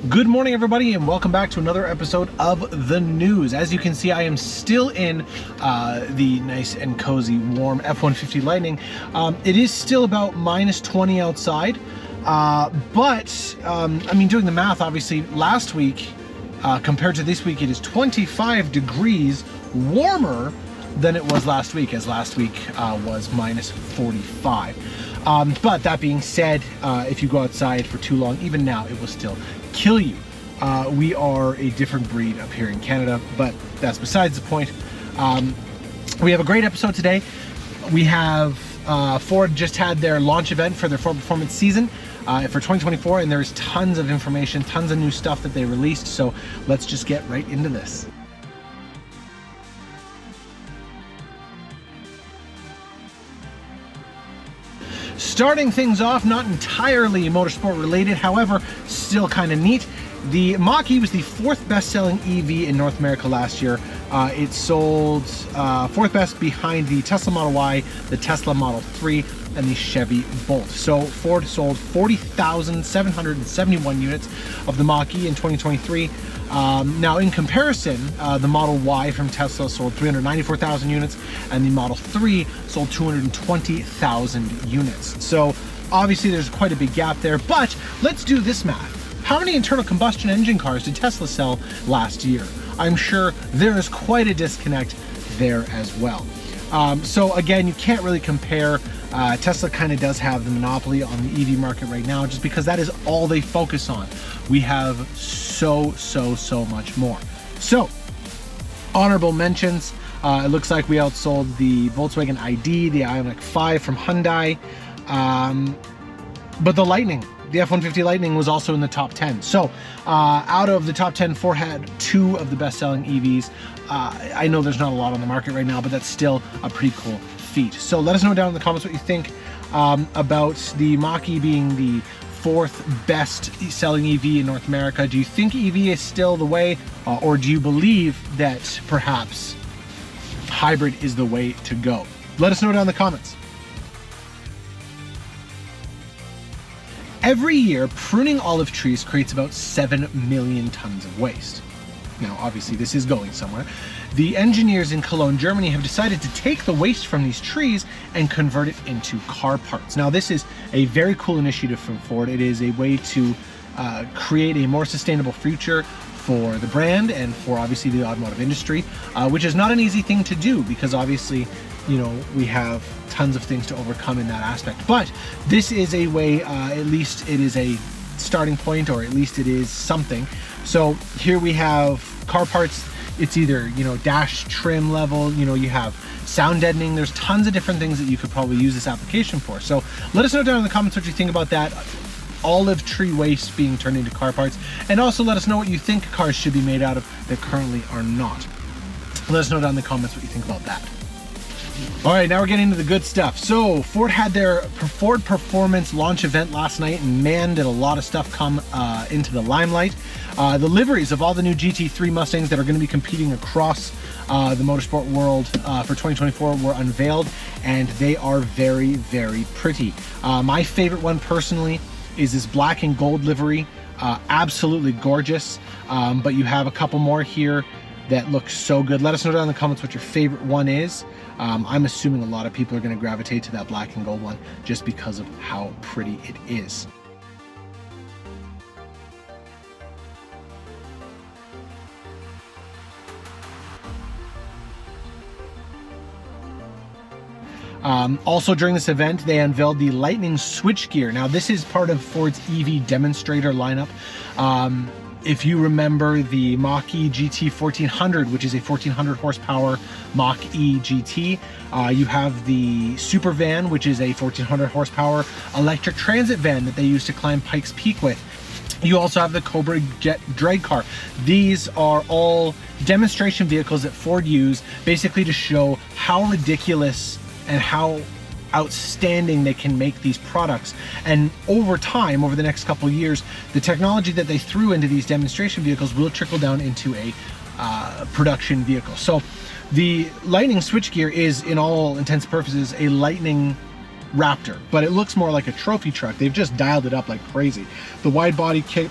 Good morning, everybody, and welcome back to another episode of The News. As you can see, I am still in the nice and cozy, warm F-150 Lightning. It is still about minus 20 outside, but I mean, doing the math, obviously, last week compared to this week, it is 25 degrees warmer than it was last week, as last week was minus 45. But that being said, if you go outside for too long, even now, it will still kill you. We are a different breed up here in Canada, but that's besides the point. We have a great episode today. We have Ford just had their launch event for their Ford Performance season for 2024, and there's tons of information, tons of new stuff that they released. So let's just get right into this. Starting things off, not entirely motorsport related, however, still kind of neat. The Mach-E was the fourth best-selling EV in North America last year. It sold fourth best behind the Tesla Model Y, the Tesla Model 3, and the Chevy Bolt. So Ford sold 40,771 units of the Mach-E in 2023. Now, in comparison, the Model Y from Tesla sold 394,000 units, and the Model 3 sold 220,000 units. So obviously there's quite a big gap there, but let's do this math. How many internal combustion engine cars did Tesla sell last year? I'm sure there is quite a disconnect there as well. So again, you can't really compare. Tesla kind of does have the monopoly on the EV market right now, just because that is all they focus on. We have so much more. So, honorable mentions. It looks like we outsold the Volkswagen ID, the Ioniq 5 from Hyundai, but the Lightning, the F-150 Lightning, was also in the top 10. So out of the top 10, Ford had two of the best-selling EVs. I know there's not a lot on the market right now, but that's still a pretty cool feat. So let us know down in the comments what you think about the Mach-E being the fourth best-selling EV in North America. Do you think EV is still the way, or do you believe that perhaps hybrid is the way to go? Let us know down in the comments. Every year, pruning olive trees creates about 7 million tons of waste. Now, obviously, this is going somewhere. The engineers in Cologne, Germany, have decided to take the waste from these trees and convert it into car parts. Now, this is a very cool initiative from Ford. It is a way to create a more sustainable future for the brand and for, obviously, the automotive industry, which is not an easy thing to do because, obviously, you know, we have tons of things to overcome in that aspect. But this is a way, at least it is a starting point, or at least it is something. So here we have car parts. It's either, you know, dash trim level, you know, you have sound deadening. There's tons of different things that you could probably use this application for. So let us know down in the comments what you think about that olive tree waste being turned into car parts. And also let us know what you think cars should be made out of that currently are not. Let us know down in the comments what you think about that. All right, now we're getting into the good stuff. So Ford had their Ford Performance launch event last night, and man, did a lot of stuff come into the limelight. The liveries of all the new GT3 Mustangs that are going to be competing across the motorsport world for 2024 were unveiled, and they are very pretty. My favorite one personally is this black and gold livery. Absolutely gorgeous, but you have a couple more here that looks so good. Let us know down in the comments what your favorite one is. I'm assuming a lot of people are going to gravitate to that black and gold one just because of how pretty it is. Also during this event, they unveiled the Lightning Switchgear. Now this is part of Ford's EV demonstrator lineup. If you remember the Mach-E GT 1400, which is a 1400 horsepower Mach-E GT, you have the Super Van, which is a 1400 horsepower electric transit van that they use to climb Pikes Peak with. You also have the Cobra Jet drag car. These are all demonstration vehicles that Ford use basically to show how ridiculous and how outstanding they can make these products. And over time, over the next couple of years, the technology that they threw into these demonstration vehicles will trickle down into a production vehicle. So the Lightning Switchgear is, in all intents and purposes, a Lightning Raptor, but it looks more like a trophy truck. They've just dialed it up like crazy. The wide body kit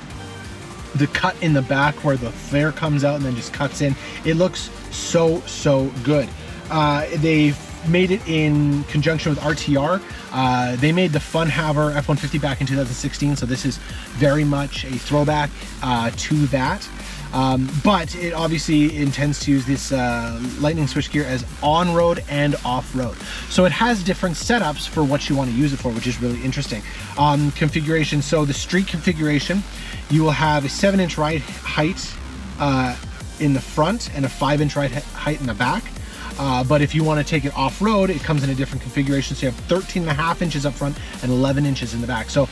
the cut in the back where the flare comes out and then just cuts in. It looks so good. They've made it in conjunction with RTR. They made the Fun Haver F150 back in 2016, so this is very much a throwback to that. But it obviously intends to use this Lightning switchgear as on-road and off-road. So it has different setups for what you want to use it for, which is really interesting. Configuration, so the street configuration, you will have a 7-inch ride height in the front and a 5-inch ride height in the back. But if you want to take it off-road, it comes in a different configuration. So you have 13.5 inches up front and 11 inches in the back. So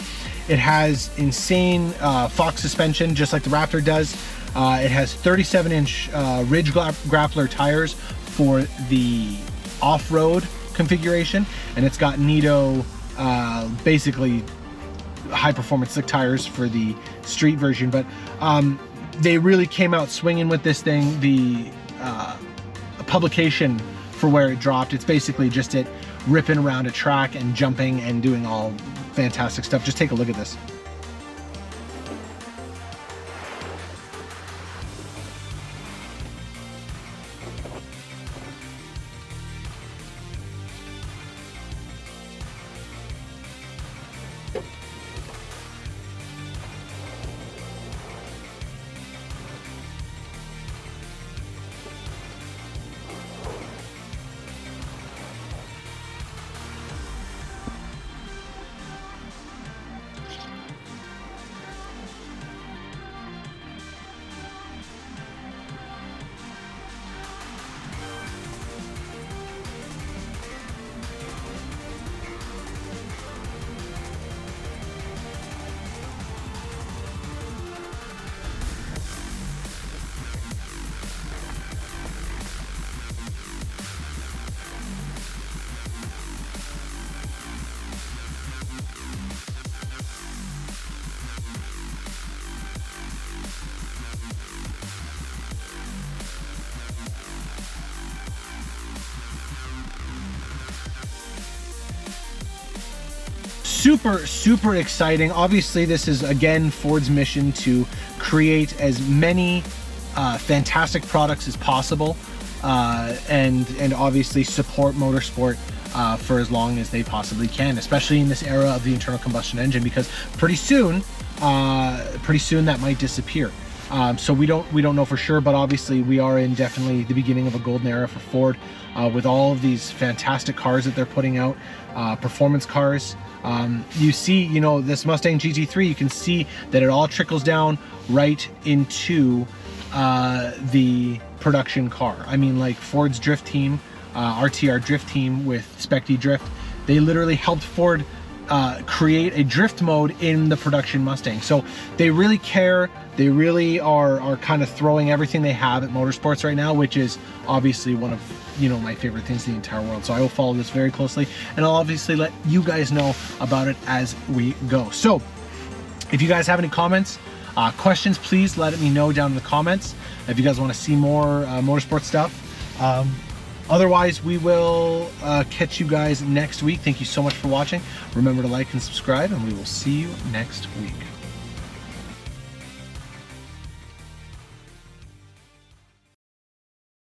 it has insane Fox suspension, just like the Raptor does. It has 37-inch Ridge Grappler tires for the off-road configuration, and it's got Nitto, basically high-performance slick tires for the street version. But they really came out swinging with this thing. The publication for where it dropped, it's basically just it ripping around a track and jumping and doing all fantastic stuff. Just take a look at this. Super exciting. Obviously, this is again Ford's mission to create as many fantastic products as possible, and obviously support motorsport for as long as they possibly can, especially in this era of the internal combustion engine, because pretty soon that might disappear. So we don't know for sure, but obviously we are in definitely the beginning of a golden era for Ford, with all of these fantastic cars that they're putting out, performance cars. You see, you know, this Mustang GT3, you can see that it all trickles down right into the production car. I mean, like Ford's drift team, RTR drift team with Spec-D Drift, they literally helped Ford create a drift mode in the production Mustang. So they really care. They really are kind of throwing everything they have at motorsports right now, which is obviously one of, you know, my favorite things in the entire world. So I will follow this very closely, and I'll obviously let you guys know about it as we go. So if you guys have any comments, questions, please let me know down in the comments if you guys want to see more motorsport stuff. Otherwise, we will catch you guys next week. Thank you so much for watching. Remember to like and subscribe, and we will see you next week.